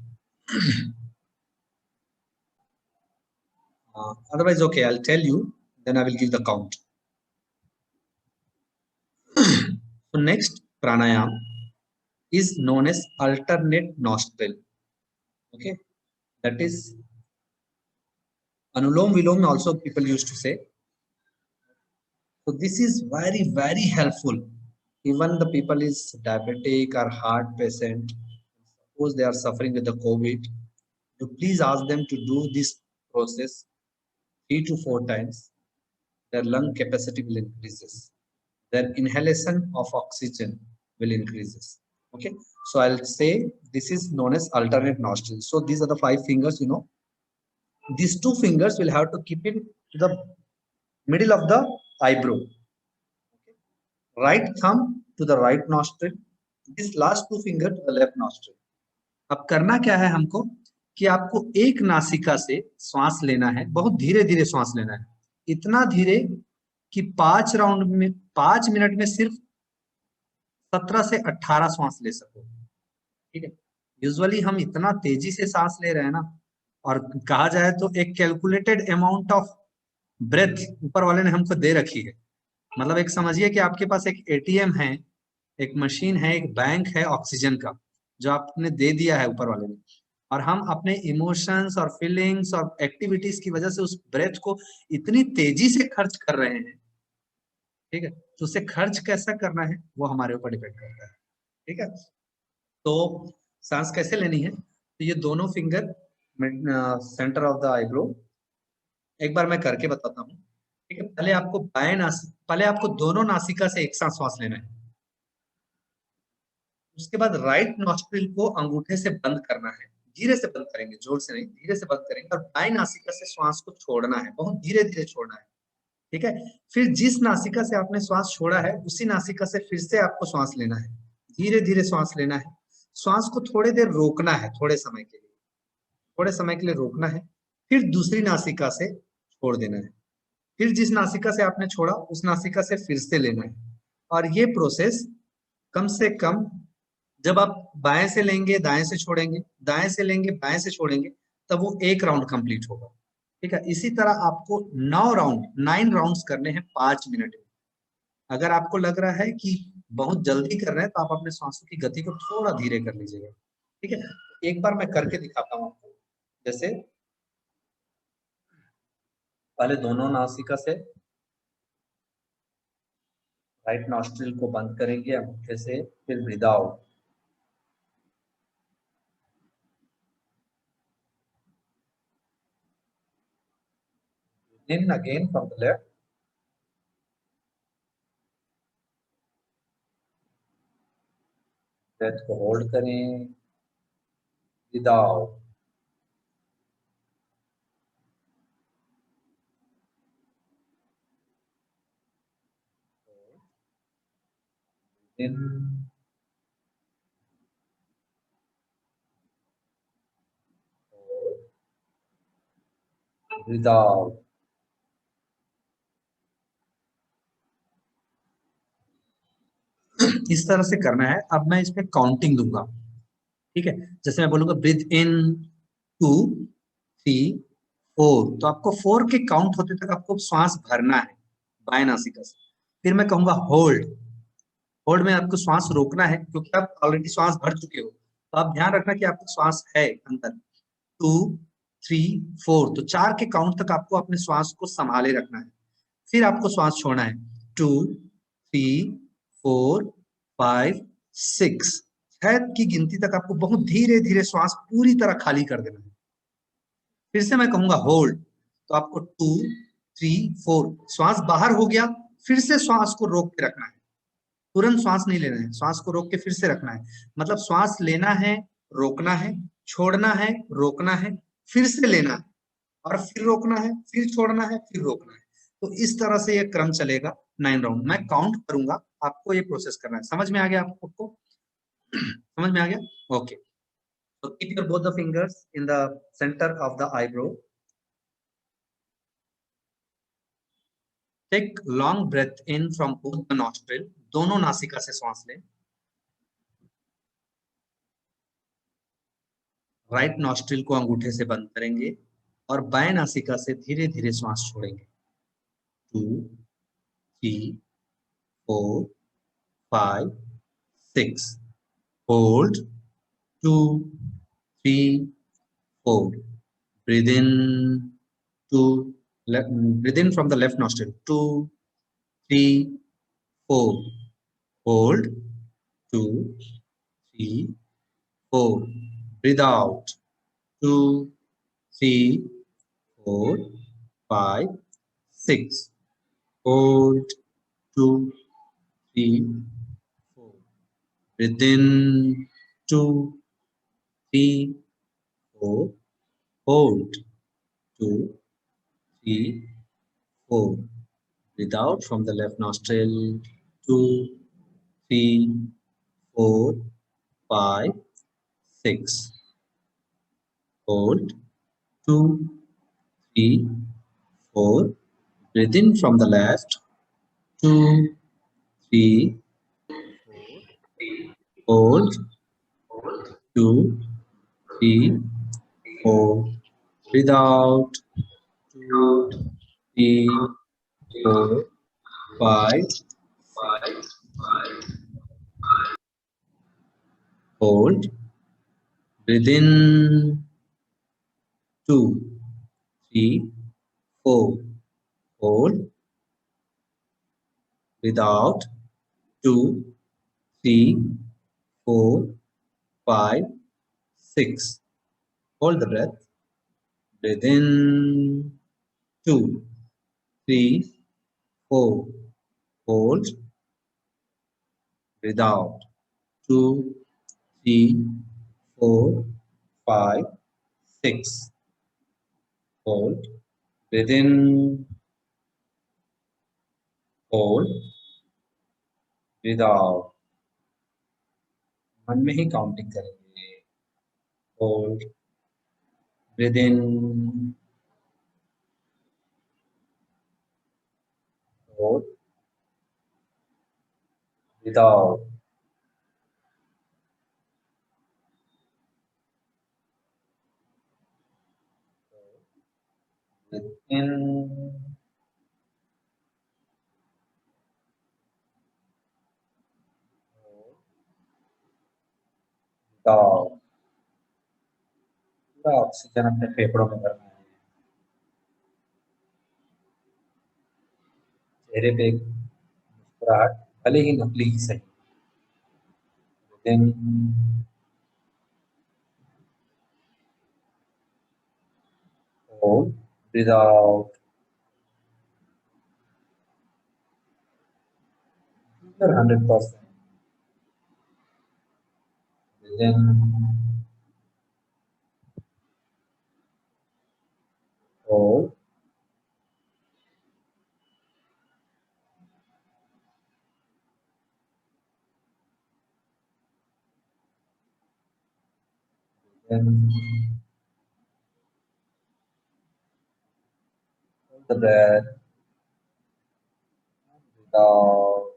Otherwise, okay, I'll tell you, then I will give the count. So next pranayam is known as alternate nostril. Okay, that is Anulom Vilom also people used to say. So this is very, very helpful. Even the people is diabetic or heart patient, suppose they are suffering with the COVID, you please ask them to do this process 3 to 4 times. Their lung capacity will increases. Their inhalation of oxygen will increases. Okay, so I'll say this is known as alternate nostril. So these are the 5 fingers, you know. These 2 fingers will have to keep it to the middle of the eyebrow. Okay. Right thumb to the right nostril. This last 2 finger to the left nostril. अब करना क्या है हमको कि आपको एक नासिका से श्वास लेना है, बहुत धीरे धीरे श्वास लेना है, इतना धीरे कि 5 राउंड में 5 मिनट में सिर्फ 17 से 18 श्वास ले सको. ठीक है. यूजुअली हम इतना तेजी से सांस ले रहे हैं ना, और कहा जाए तो एक कैलकुलेटेड अमाउंट ऑफ ब्रेथ ऊपर वाले ने हमको दे रखी है। मतलब एक समझिए कि आपके पास एक एटीएम है, एक मशीन है, एक बैंक है ऑक्सीजन का, जो आपने दे दिया है ऊपर वाले ने, और हम अपने इमोशंस और फीलिंग्स और एक्टिविटीज की वजह से उस ब्रेथ को इतनी तेजी से खर्च कर रहे हैं, ठीक है। तो उसे खर्च कैसा करना है वो हमारे ऊपर डिपेंड करता है, ठीक है। तो सांस कैसे लेनी है, तो ये दोनों finger centre of the eyebrow, एक बार मैं करके बताता हूँ, ठीक है। पहले आपको दोनों नासिका से एक साथ श्वास लेना है। उसके बाद राइट नॉस्ट्रिल को अंगूठे से बंद करना है, धीरे से बंद करेंगे, जोर से नहीं, धीरे से बंद करेंगे, और बाएं नासिका से श्वास को छोड़ना है, बहुत धीरे धीरे छोड़ना है, ठीक है। फिर जिस नासिका से आपने श्वास छोड़ा है उसी नासिका से फिर से आपको श्वास लेना है, धीरे धीरे श्वास लेना है। श्वास को थोड़ी देर रोकना है, थोड़े समय के लिए रोकना है, फिर दूसरी नासिका से छोड़ देना है, फिर जिस नासिका से आपने छोड़ा उस नासिका से फिर से लेना है। और ये प्रोसेस कम से कम, जब आप बाएं से लेंगे दाएं से छोड़ेंगे, दाएं से लेंगे बाएं से छोड़ेंगे, तब वो एक राउंड कंप्लीट होगा, ठीक है। इसी तरह आपको 9 राउंड्स करने हैं 5 मिनट में। अगर आपको लग रहा है कि बहुत जल्दी कर रहे हैं तो आप अपने सांसों की गति को थोड़ा धीरे कर लीजिएगा, ठीक है। एक बार मैं करके दिखाता हूँ आपको। जैसे पहले दोनों नासिका से राइट नॉस्ट्रिल को बंद करेंगे अंगूठे से, फिर breathe out, in again from the left, breath को होल्ड करें, breathe out, in, breathe out. इस तरह से करना है। अब मैं इसमें काउंटिंग दूंगा, ठीक है। जैसे मैं बोलूंगा ब्रीथ इन 2 3 4, तो आपको 4 के काउंट होते तक आपको श्वास भरना है बाएं नासिका से। फिर मैं कहूंगा होल्ड, होल्ड में आपको श्वास रोकना है क्योंकि आप ऑलरेडी श्वास भर चुके हो, तो आप ध्यान रखना कि आपको श्वास है अंदर। 2 3 4, तो 4 के काउंट तक आपको अपने श्वास को संभाले रखना है। फिर आपको श्वास छोड़ना है 2 3 4 5 6, 6 की गिनती तक आपको बहुत धीरे धीरे श्वास पूरी तरह खाली कर देना है। फिर से मैं कहूंगा होल्ड, तो आपको 2 3 4, श्वास बाहर हो गया, फिर से श्वास को रोक के रखना है, तुरंत श्वास नहीं लेना है, श्वास को रोक के फिर से रखना है। मतलब श्वास लेना है, रोकना है, छोड़ना है, रोकना है, फिर से लेना है, और फिर रोकना है, फिर छोड़ना है, फिर रोकना है। तो इस तरह से ये क्रम चलेगा 9 राउंड। मैं काउंट करूंगा, आपको ये प्रोसेस करना है। समझ में आ गया आपको? समझ में आ गया? Okay. So keep your both the fingers in the center of the eyebrow. Take long breath in from both the nostril. दोनों नासिका से श्वास लें। राइट नॉस्ट्रिल को अंगूठे से बंद करेंगे और बाएं नासिका से धीरे धीरे श्वास छोड़ेंगे। 2 3 4 5 6, hold 2 3 4, breathe in 2, breathe in from the left nostril 2 3 4, hold 2 3 4, breathe out 2 3 4 5 6, hold 2 3 4, breathe in 2 3 4, hold 2 3 4, breathe out from the left nostril 2 3 4 5 6, hold 2 3 4, breathe in from the left 2 3 hold 2 3 4, breathe out 2 3, 4, 5. Hold. Breathe in. 2, 3, 4. Hold. Breathe out. 2, 3, 4, 5, 6. Hold the breath. Breathe in. 2, 3, 4. Hold. Breathe out. 2, 3, 4, 5, 6. Hold. Breathe in. Hold. Breathe out. मन में ही counting करेंगे. Hold. Breathe in. Hold. Breathe out. Breathe in. Breathe out. पूरा oxygen अपने फेफड़ों में भरना है. चेहरे पे एक मुस्कुराहट, भले ही नकली ही सही. Then hold. Breathe out. 100%. Then hold. Then hold the breath. Breathe out.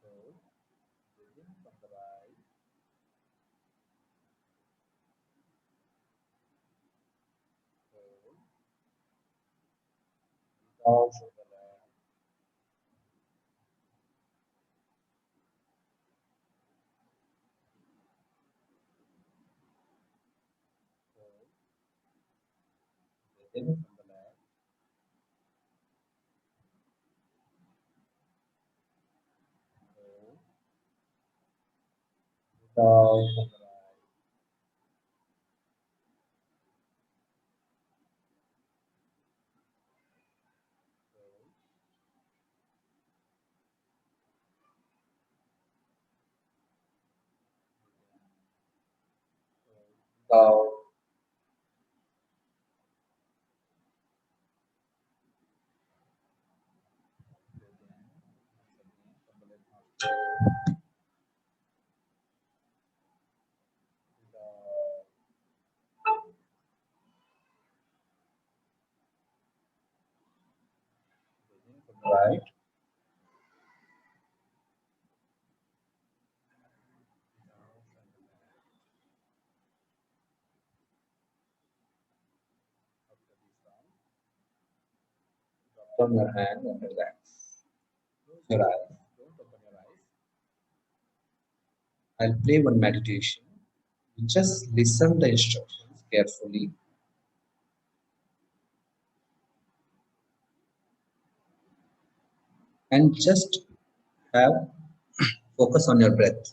Hold. Breathe in from the right. Hold. Breathe out from the left. Hold. Breathe in from the left. Hold. Breathe out from the right. Hold. Breathe out. Right. Drop down your hand and relax. Close your eyes. Don't open your eyes. I'll play one meditation. You just listen the instructions carefully. And just have focus on your breath.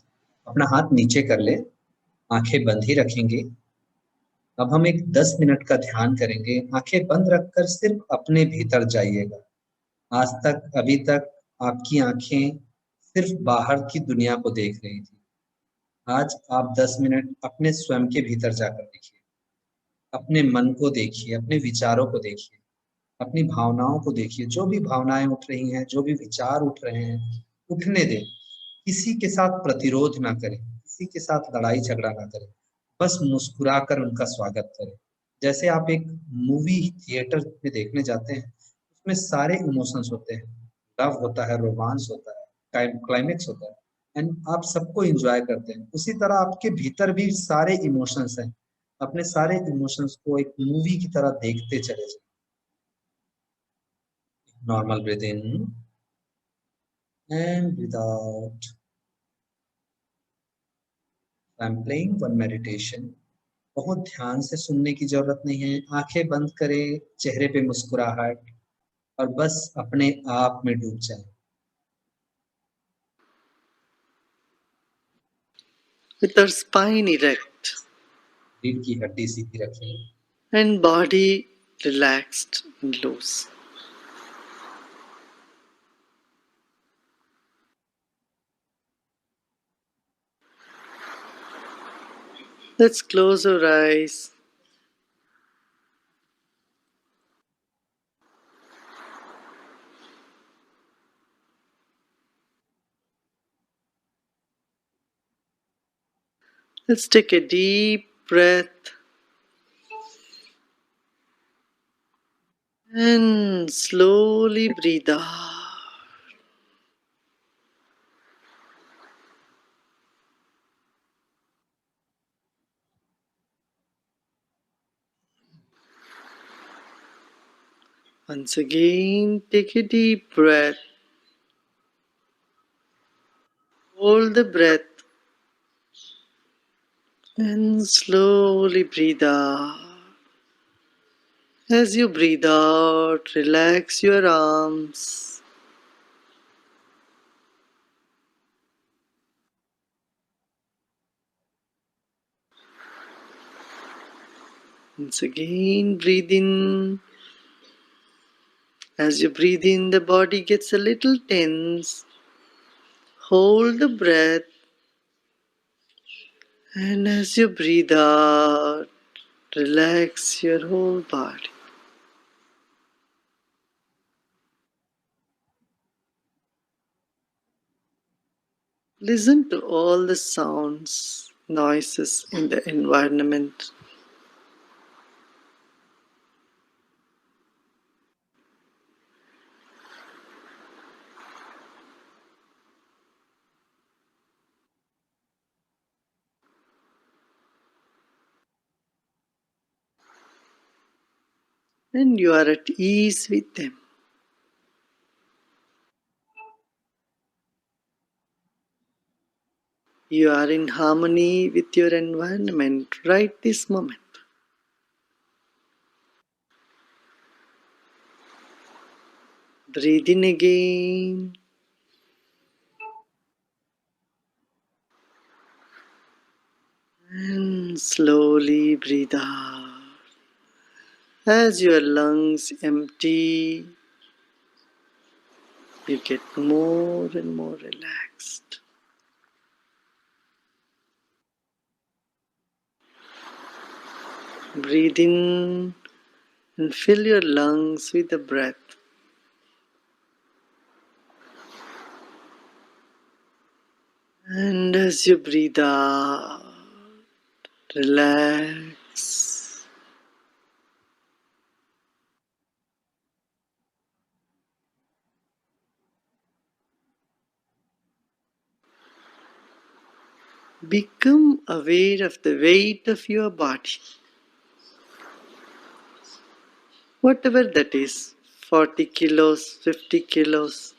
अपना हाथ नीचे कर ले, आंखें बंद ही रखेंगे. अब हम एक 10 मिनट का ध्यान करेंगे. आंखें बंद रखकर सिर्फ अपने भीतर जाइएगा. आज तक अभी तक आपकी आंखें सिर्फ बाहर की दुनिया को देख रही थी. आज आप 10 मिनट अपने स्वयं के भीतर जाकर देखिए. अपने मन को देखिए, अपने विचारों को देखिए, अपनी भावनाओं को देखिए. जो भी भावनाएं उठ रही हैं, जो भी विचार उठ रहे हैं, उठने दें. किसी के साथ प्रतिरोध ना करें, किसी के साथ लड़ाई झगड़ा ना करें. बस मुस्कुराकर उनका स्वागत करें. जैसे आप एक मूवी थिएटर में देखने जाते हैं, उसमें सारे इमोशंस होते हैं. लव होता है, रोमांस होता है, क्लाइमेक्स होता है. एंड आप सबको एंजॉय करते हैं। उसी तरह आपके भीतर भी सारे इमोशंस हैं, अपने सारे इमोशंस को एक मूवी की तरह देखते चले जाए। Normal breathe in and breathe out. I am playing one meditation. बहुत ध्यान से सुनने की जरूरत नहीं है, आंखें बंद करें, चेहरे पे मुस्कुराहट, और बस अपने आप में डूब जाए। with our spine erect रीढ़ की हड्डी सीधी रखें and body relaxed and loose. Let's close our eyes. Let's take a deep breath and slowly breathe out. Once again, take a deep breath. Hold the breath and slowly breathe out. As you breathe out, relax your arms. Once again, breathe in. As you breathe in, the body gets a little tense. Hold the breath, and as you breathe out, relax your whole body. Listen to all the sounds, noises in the environment. And you are at ease with them. You are in harmony with your environment right this moment. Breathe in again. And slowly breathe out. As your lungs empty, you get more and more relaxed. Breathe in and fill your lungs with the breath. And as you breathe out, relax. Become aware of the weight of your body. Whatever that is, 40 kilos, 50 kilos,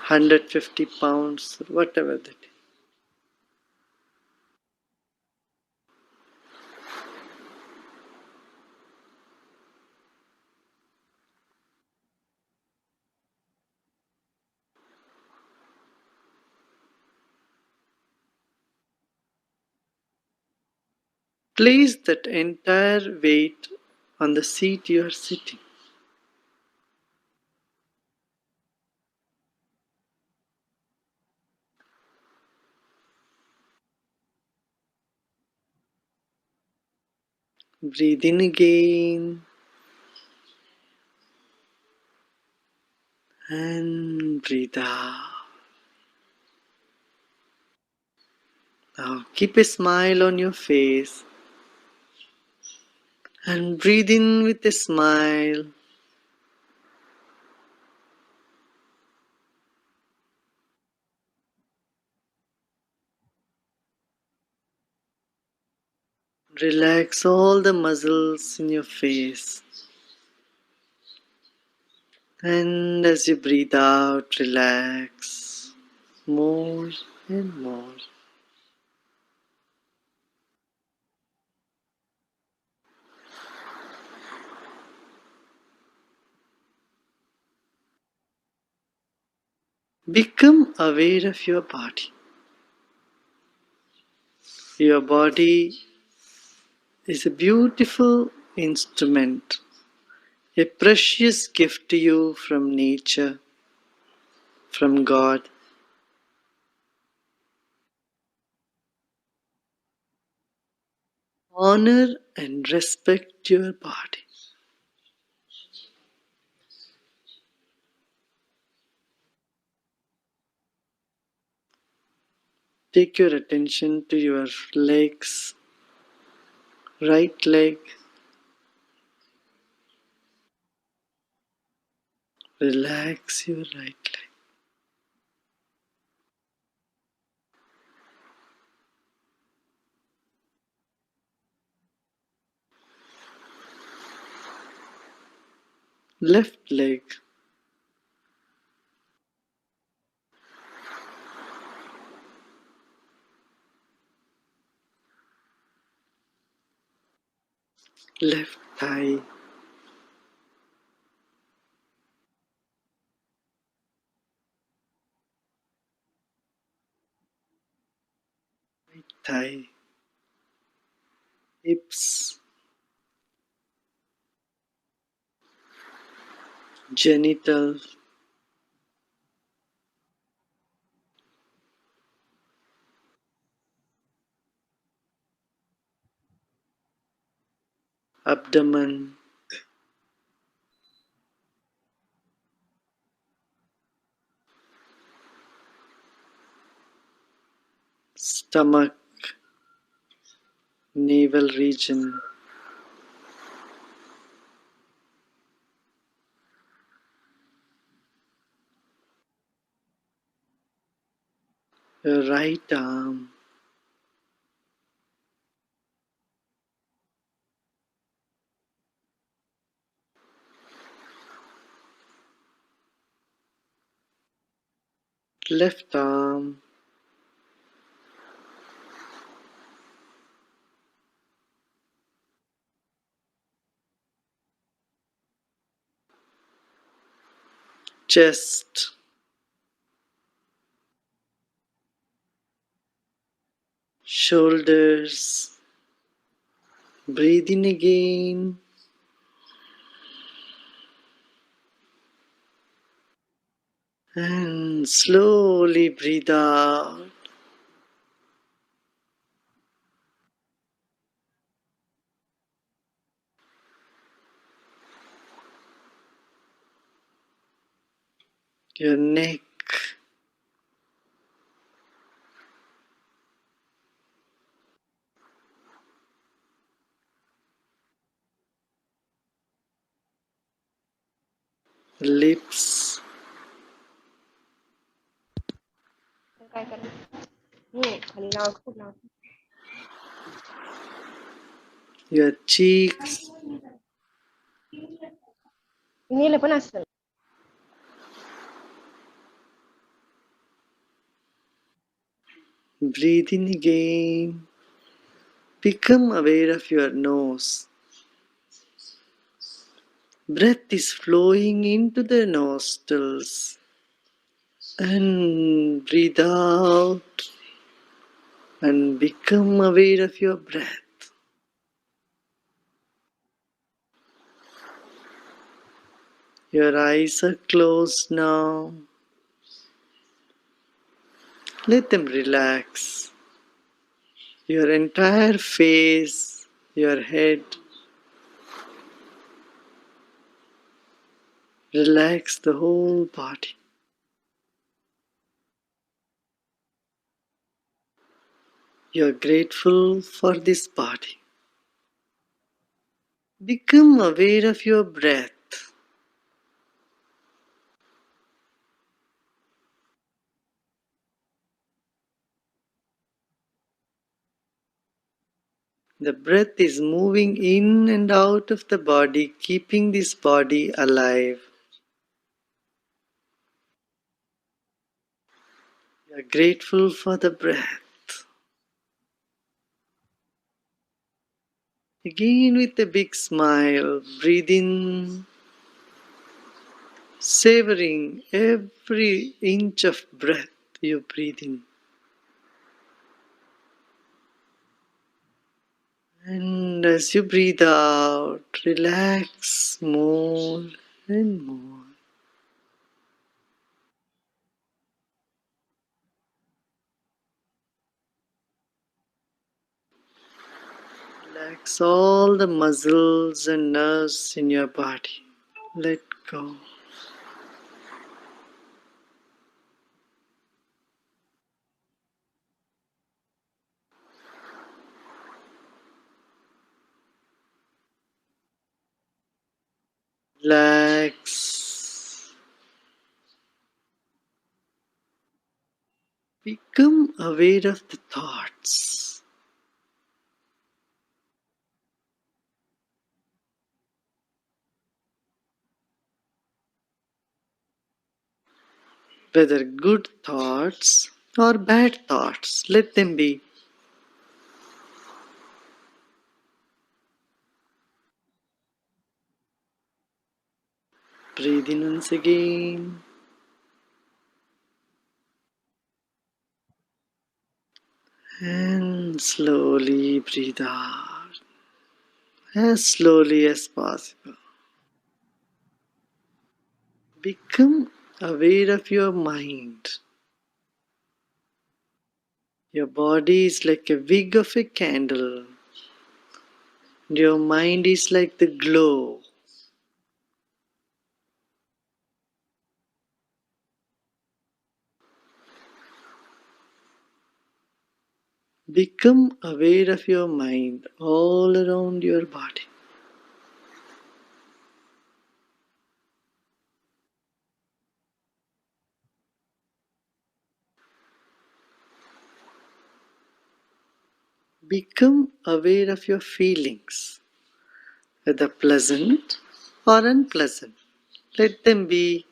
150 pounds, whatever that is. Place that entire weight on the seat you are sitting. Breathe in again and breathe out. Now keep a smile on your face and breathe in with a smile. Relax all the muscles in your face. And as you breathe out, relax more and more. Become aware of your body. Your body is a beautiful instrument, a precious gift to you from nature, from God. Honor and respect your body. Take your attention to your legs, right leg. Relax your right leg. Left leg. Left thigh. Thigh. Hips. Genitals. Abdomen. Stomach. Navel region. Your right arm. Left arm. Chest. Shoulders. Breathe in again. And slowly breathe out. Your neck. Lips. काय करणार खाली लाव खूप लाव Your cheeks. नेलं पण असतं Breathe in again. Become aware of your nose. Breath is flowing into the nostrils. And breathe out. And become aware of your breath. Your eyes are closed now. Let them relax. Your entire face, your head. Relax the whole body. You're grateful for this body. Become aware of your breath. The breath is moving in and out of the body, keeping this body alive. You are grateful for the breath. Again with a big smile, breathe in, savoring every inch of breath you breathe in. And as you breathe out, relax more and more. Relax all the muscles and nerves in your body. Let go. Relax. Become aware of the thoughts. Whether good thoughts or bad thoughts, let them be. Breathe in once again. And slowly breathe out. As slowly as possible. Become aware of your mind. Your body is like a wick of a candle. And your mind is like the glow. Become aware of your mind all around your body. Become aware of your feelings, whether pleasant or unpleasant. Let them be.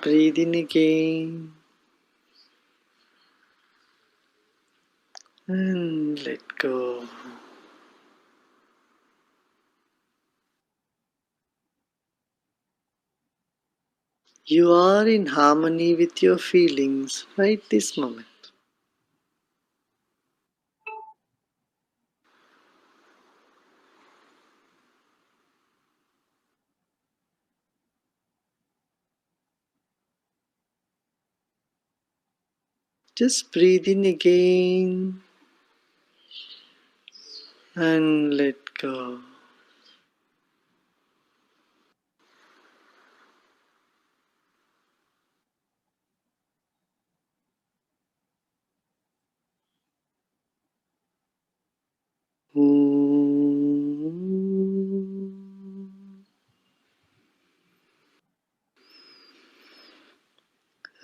Breathe in again and let go. You are in harmony with your feelings right this moment. Just breathe in again and let go.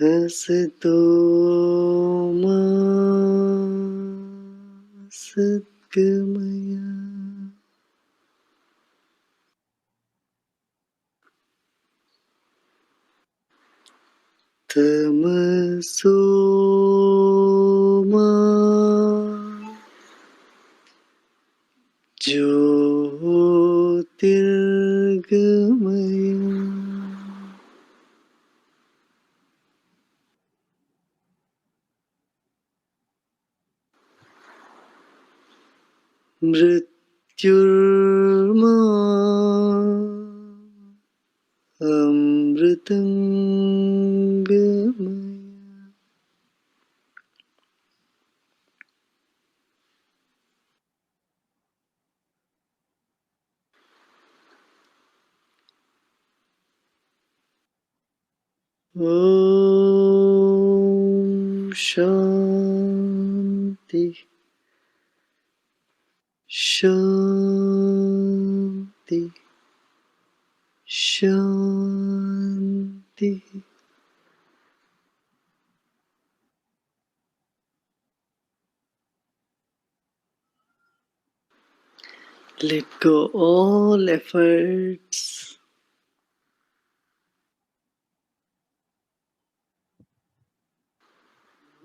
हसतो मा सद्गमया तमसो मा ज्योतिर्गमया मृत्युर्मा अमृतंगमया Om Shanti Shanti Shanti Let go all efforts.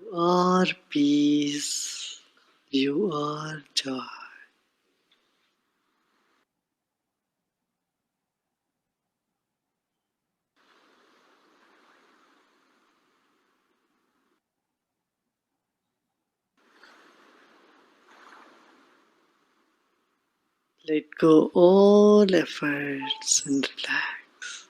You are peace. You are joy. Let go all efforts and relax.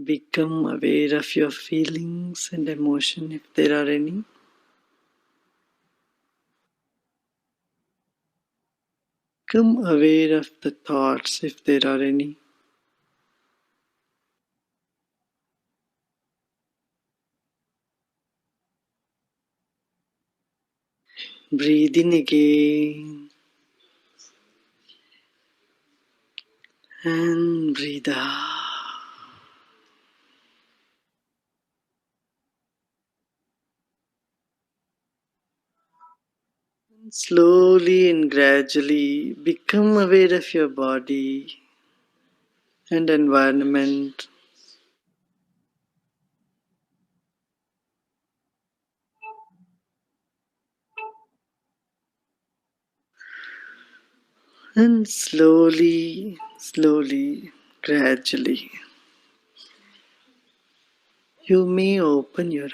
Become aware of your feelings and emotion if there are any. Become aware of the thoughts if there are any. Breathe in again and breathe out. Slowly and gradually become aware of your body and environment. And slowly, gradually, you may open your eyes.